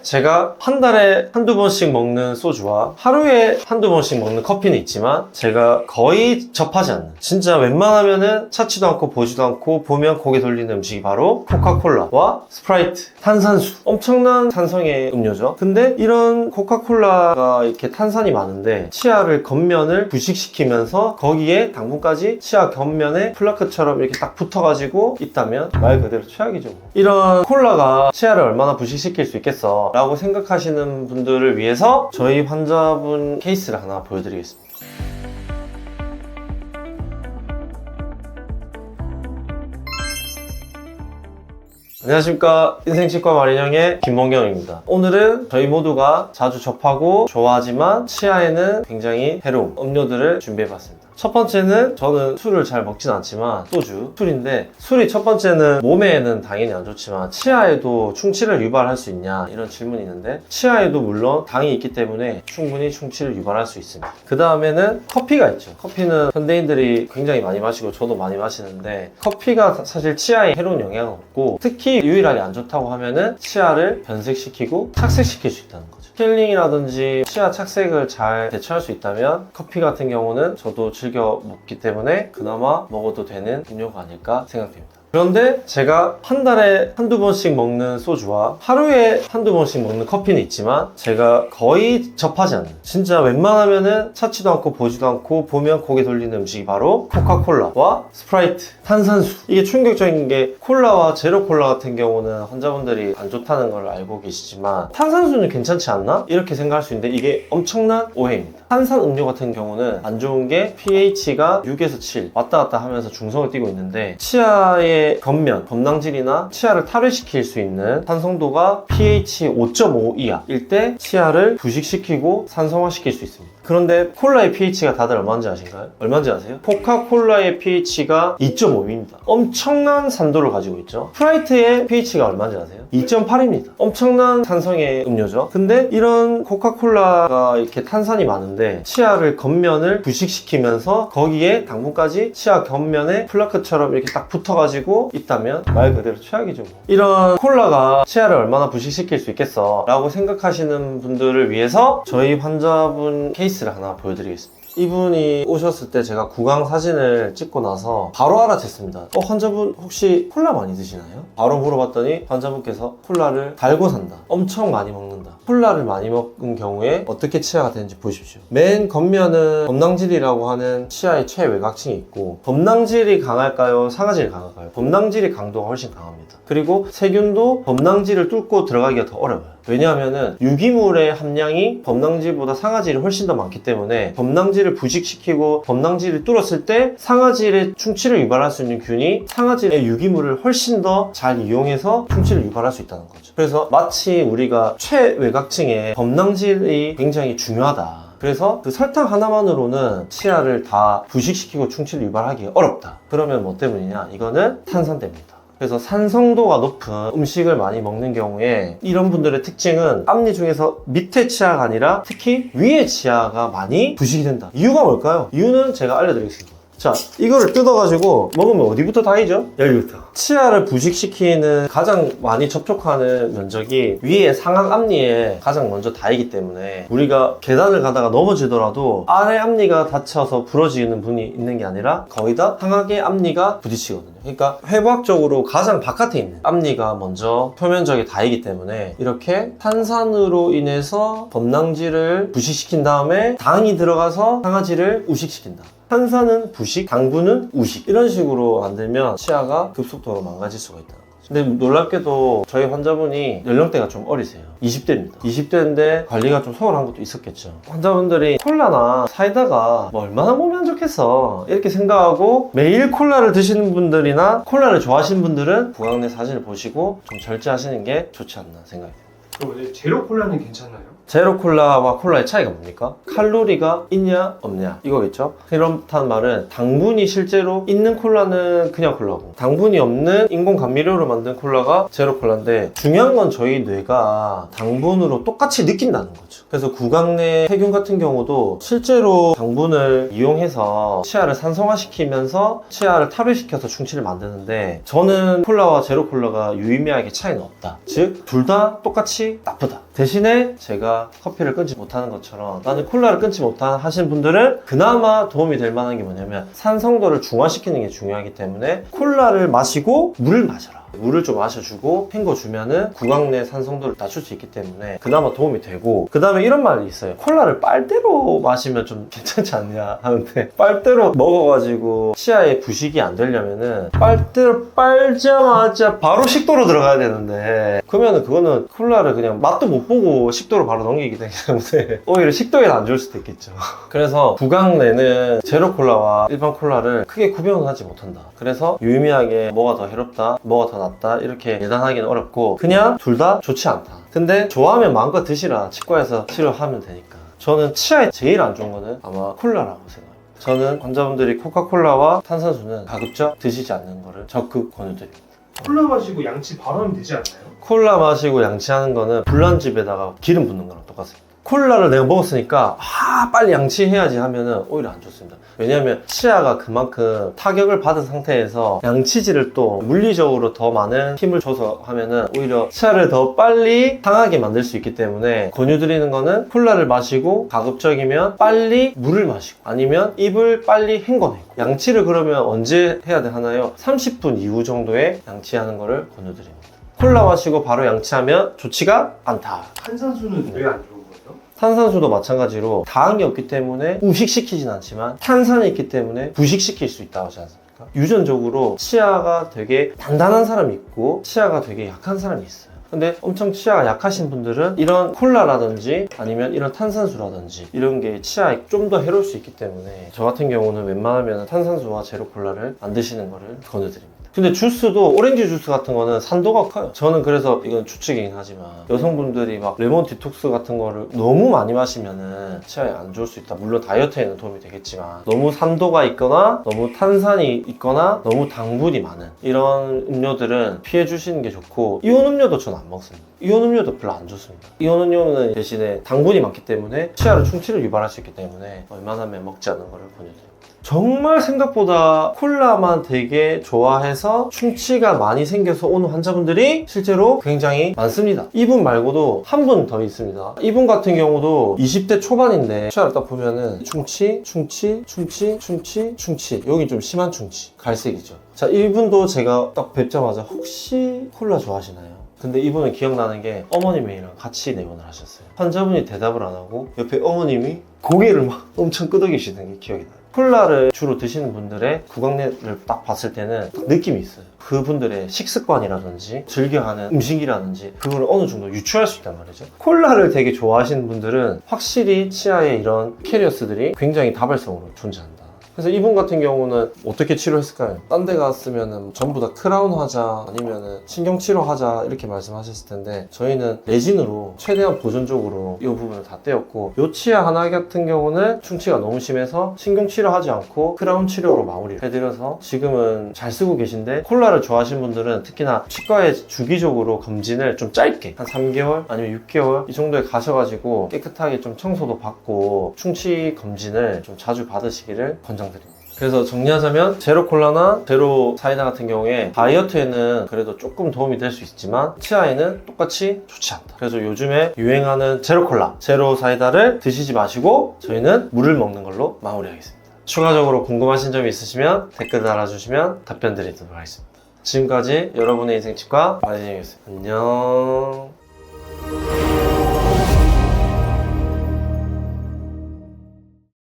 제가 한 달에 한두 번씩 먹는 소주와 하루에 한두 번씩 먹는 커피는 있지만 제가 거의 접하지 않는, 진짜 웬만하면은 찾지도 않고 보지도 않고 보면 고개 돌리는 음식이 바로 코카콜라와 스프라이트, 탄산수. 엄청난 탄성의 음료죠. 근데 이런 코카콜라가 이렇게 탄산이 많은데 치아를 겉면을 부식시키면서 거기에 당분까지 치아 겉면에 플라크처럼 이렇게 딱 붙어가지고 있다면 말 그대로 최악이죠. 이런 콜라가 치아를 얼마나 부식시킬 수 있겠어 라고 생각하시는 분들을 위해서 저희 환자분 케이스를 하나 보여드리겠습니다. 안녕하십니까, 인생치과 마린영의 김봉경입니다. 오늘은 저희 모두가 자주 접하고 좋아하지만 치아에는 굉장히 해로운 음료들을 준비해봤습니다. 첫 번째는, 저는 술을 잘 먹진 않지만 소주, 술인데, 술이 첫 번째는 몸에는 당연히 안 좋지만 치아에도 충치를 유발할 수 있냐 이런 질문이 있는데, 치아에도 물론 당이 있기 때문에 충분히 충치를 유발할 수 있습니다. 그 다음에는 커피가 있죠. 커피는 현대인들이 굉장히 많이 마시고 저도 많이 마시는데, 커피가 사실 치아에 해로운 영향은 없고, 특히 유일하게 안 좋다고 하면은 치아를 변색시키고 착색시킬 수 있다는 거죠. 필링이라든지 치아 착색을 잘 대처할 수 있다면 커피 같은 경우는 저도 즐겨 먹기 때문에 그나마 먹어도 되는 음료가 아닐까 생각됩니다. 그런데 제가 한 달에 한두 번씩 먹는 소주와 하루에 한두 번씩 먹는 커피는 있지만 제가 거의 접하지 않는, 진짜 웬만하면은 찾지도 않고 보지도 않고 보면 고개 돌리는 음식이 바로 코카콜라와 스프라이트, 탄산수. 이게 충격적인 게, 콜라와 제로 콜라 같은 경우는 환자분들이 안 좋다는 걸 알고 계시지만 탄산수는 괜찮지 않나? 이렇게 생각할 수 있는데 이게 엄청난 오해입니다. 탄산 음료 같은 경우는 안 좋은 게 pH가 6에서 7 왔다 갔다 하면서 중성을 띠고 있는데, 치아의 겉면, 범낭질이나 치아를 탈회시킬 수 있는 산성도가 pH 5.5 이하일 때 치아를 부식시키고 산성화시킬 수 있습니다. 그런데 콜라의 pH가 다들 얼마인지 아신가요? 얼마인지 아세요? 코카콜라의 pH가 2.5입니다. 엄청난 산도를 가지고 있죠. 스프라이트의 pH가 얼마인지 아세요? 2.8입니다. 엄청난 산성의 음료죠. 근데 이런 코카콜라가 이렇게 탄산이 많은데 치아를 겉면을 부식시키면서 거기에 당분까지 치아 겉면에 플라크처럼 이렇게 딱 붙어가지고 있다면 말 그대로 최악이죠. 이런 콜라가 치아를 얼마나 부식시킬 수 있겠어 라고 생각하시는 분들을 위해서 저희 환자분 케이스를 하나 보여드리겠습니다. 이분이 오셨을 때 제가 구강 사진을 찍고 나서 바로 알아챘습니다. 환자분 혹시 콜라 많이 드시나요? 바로 물어봤더니 환자분께서 콜라를 달고 산다, 엄청 많이 먹는다. 콜라를 많이 먹은 경우에 어떻게 치아가 되는지 보십시오. 맨 겉면은 범낭질이라고 하는 치아의 최외곽층이 있고, 범낭질이 강할까요? 상아질이 강할까요? 범낭질이 강도가 훨씬 강합니다. 그리고 세균도 범낭질을 뚫고 들어가기가 더 어려워요. 왜냐하면은 유기물의 함량이 범낭질보다 상아질이 훨씬 더 많기 때문에 범낭질을 부식시키고 범낭질을 뚫었을 때 상아질의 충치를 유발할 수 있는 균이 상아질의 유기물을 훨씬 더 잘 이용해서 충치를 유발할 수 있다는 거죠. 그래서 마치 우리가 최외곽층에 범낭질이 굉장히 중요하다, 그래서 그 설탕 하나만으로는 치아를 다 부식시키고 충치를 유발하기 어렵다, 그러면 뭐 때문이냐? 이거는 탄산 때문이다. 그래서 산성도가 높은 음식을 많이 먹는 경우에 이런 분들의 특징은 앞니 중에서 밑에 치아가 아니라 특히 위에 치아가 많이 부식이 된다. 이유가 뭘까요? 이유는 제가 알려드리겠습니다. 자, 이거를 뜯어가지고 먹으면 어디부터 닿이죠? 여기부터. 치아를 부식시키는 가장 많이 접촉하는 면적이 위에 상악 앞니에 가장 먼저 닿이기 때문에 우리가 계단을 가다가 넘어지더라도 아래 앞니가 다쳐서 부러지는 분이 있는 게 아니라 거의 다 상악의 앞니가 부딪히거든요. 그러니까 회복적으로 가장 바깥에 있는 앞니가 먼저 표면적에 닿이기 때문에 이렇게 탄산으로 인해서 범낭질을 부식시킨 다음에 당이 들어가서 상아질을 우식시킨다. 탄산은 부식, 당분은 우식, 이런 식으로 만들면 치아가 급속도로 망가질 수가 있다는 거죠. 근데 놀랍게도 저희 환자분이 연령대가 좀 어리세요. 20대입니다. 20대인데 관리가 좀 소홀한 것도 있었겠죠. 환자분들이 콜라나 사이다가 뭐 얼마나 몸에 안 좋겠어 이렇게 생각하고 매일 콜라를 드시는 분들이나 콜라를 좋아하시는 분들은 구강 내 사진을 보시고 좀 절제하시는 게 좋지 않나 생각해요. 그럼 제로 콜라는 괜찮나요? 제로 콜라와 콜라의 차이가 뭡니까? 칼로리가 있냐 없냐 이거겠죠? 그렇다는 말은 당분이 실제로 있는 콜라는 그냥 콜라고, 당분이 없는 인공 감미료로 만든 콜라가 제로 콜라인데, 중요한 건 저희 뇌가 당분으로 똑같이 느낀다는 거죠. 그래서 구강 내 세균 같은 경우도 실제로 당분을 이용해서 치아를 산성화시키면서 치아를 탈회시켜서 충치를 만드는데, 저는 콜라와 제로 콜라가 유의미하게 차이는 없다. 즉 둘 다 똑같이 맛이 나쁘다. 대신에 제가 커피를 끊지 못하는 것처럼 나는 콜라를 끊지 못하는 하시는 분들은 그나마 도움이 될 만한 게 뭐냐면 산성도를 중화시키는 게 중요하기 때문에 콜라를 마시고 물을 마셔라. 물을 좀 마셔주고 헹궈주면은 구강 내 산성도를 낮출 수 있기 때문에 그나마 도움이 되고, 그 다음에 이런 말이 있어요. 콜라를 빨대로 마시면 좀 괜찮지 않냐 하는데, 빨대로 먹어가지고 치아에 부식이 안 되려면은 빨대로 빨자마자 바로 식도로 들어가야 되는데, 그러면은 그거는 콜라를 그냥 맛도 못 보고 식도로 바로 넘기기 때문에 오히려 식도에 안 좋을 수도 있겠죠. 그래서 구강 내는 제로 콜라와 일반 콜라를 크게 구별을 하지 못한다. 그래서 유의미하게 뭐가 더 해롭다, 뭐가 더 낫다 이렇게 예단하기는 어렵고, 그냥 둘 다 좋지 않다. 근데 좋아하면 마음껏 드시라. 치과에서 치료하면 되니까. 저는 치아에 제일 안 좋은 거는 아마 콜라라고 생각해요. 저는 환자분들이 코카콜라와 탄산수는 가급적 드시지 않는 거를 적극 권유드립니다. 콜라 마시고 양치 바로 하면 되지 않나요? 콜라 마시고 양치하는 거는 불난집에다가 기름 붓는 거랑 똑같습니다. 콜라를 내가 먹었으니까 빨리 양치해야지 하면은 오히려 안 좋습니다. 왜냐하면 치아가 그만큼 타격을 받은 상태에서 양치질을 또 물리적으로 더 많은 힘을 줘서 하면은 오히려 치아를 더 빨리 상하게 만들 수 있기 때문에 권유드리는 거는 콜라를 마시고 가급적이면 빨리 물을 마시고 아니면 입을 빨리 헹궈내고. 양치를 그러면 언제 해야 하나요? 30분 이후 정도에 양치하는 거를 권유드립니다. 콜라 마시고 바로 양치하면 좋지가 않다. 탄산수는 왜 안 좋은 거예요? 탄산수도 마찬가지로 당이 없기 때문에 부식시키진 않지만 탄산이 있기 때문에 부식시킬 수 있다고 하지 않습니까? 유전적으로 치아가 되게 단단한 사람이 있고 치아가 되게 약한 사람이 있어요. 근데 엄청 치아가 약하신 분들은 이런 콜라라든지 아니면 이런 탄산수라든지 이런 게 치아에 좀 더 해로울 수 있기 때문에 저 같은 경우는 웬만하면 탄산수와 제로 콜라를 안 드시는 거를 권유드립니다. 근데 주스도 오렌지 주스 같은 거는 산도가 커요. 저는 그래서 이건 추측이긴 하지만 여성분들이 막 레몬 디톡스 같은 거를 너무 많이 마시면은 치아에 안 좋을 수 있다. 물론 다이어트에는 도움이 되겠지만 너무 산도가 있거나 너무 탄산이 있거나 너무 당분이 많은 이런 음료들은 피해 주시는 게 좋고, 이온 음료도 저는 안 먹습니다. 이온 음료도 별로 안 좋습니다. 이온 음료는 대신에 당분이 많기 때문에 치아로 충치를 유발할 수 있기 때문에 웬만하면 먹지 않는 거를 권유드립니다. 정말 생각보다 콜라만 되게 좋아해서 충치가 많이 생겨서 오는 환자분들이 실제로 굉장히 많습니다. 이분 말고도 한 분 더 있습니다. 이분 같은 경우도 20대 초반인데 치아를 딱 보면은 충치, 여기 좀 심한 충치, 갈색이죠. 자, 이분도 제가 딱 뵙자마자 혹시 콜라 좋아하시나요? 근데 이분은 기억나는 게 어머님이랑 같이 내원을 하셨어요. 환자분이 대답을 안 하고 옆에 어머님이 고개를 막 엄청 끄덕이시는 게 기억이 나요. 콜라를 주로 드시는 분들의 구강내를 딱 봤을 때는 딱 느낌이 있어요. 그분들의 식습관이라든지 즐겨하는 음식이라든지 그걸 어느 정도 유추할 수 있단 말이죠. 콜라를 되게 좋아하시는 분들은 확실히 치아에 이런 캐리어스들이 굉장히 다발성으로 존재한다. 그래서 이분 같은 경우는 어떻게 치료했을까요? 딴 데 갔으면은 전부 다 크라운 하자 아니면은 신경치료 하자 이렇게 말씀하셨을 텐데, 저희는 레진으로 최대한 보존적으로 이 부분을 다 떼었고, 요 치아 하나 같은 경우는 충치가 너무 심해서 신경치료 하지 않고 크라운 치료로 마무리를 해드려서 지금은 잘 쓰고 계신데, 콜라를 좋아하시는 분들은 특히나 치과에 주기적으로 검진을 좀 짧게 한 3개월 아니면 6개월 이 정도에 가셔가지고 깨끗하게 좀 청소도 받고 충치 검진을 좀 자주 받으시기를 권장드립니다. 그래서 정리하자면 제로 콜라나 제로 사이다 같은 경우에 다이어트에는 그래도 조금 도움이 될 수 있지만 치아에는 똑같이 좋지 않다. 그래서 요즘에 유행하는 제로 콜라, 제로 사이다를 드시지 마시고 저희는 물을 먹는 걸로 마무리하겠습니다. 추가적으로 궁금하신 점이 있으시면 댓글 달아주시면 답변 드리도록 하겠습니다. 지금까지 여러분의 인생치과 마이진이었습니다. 안녕.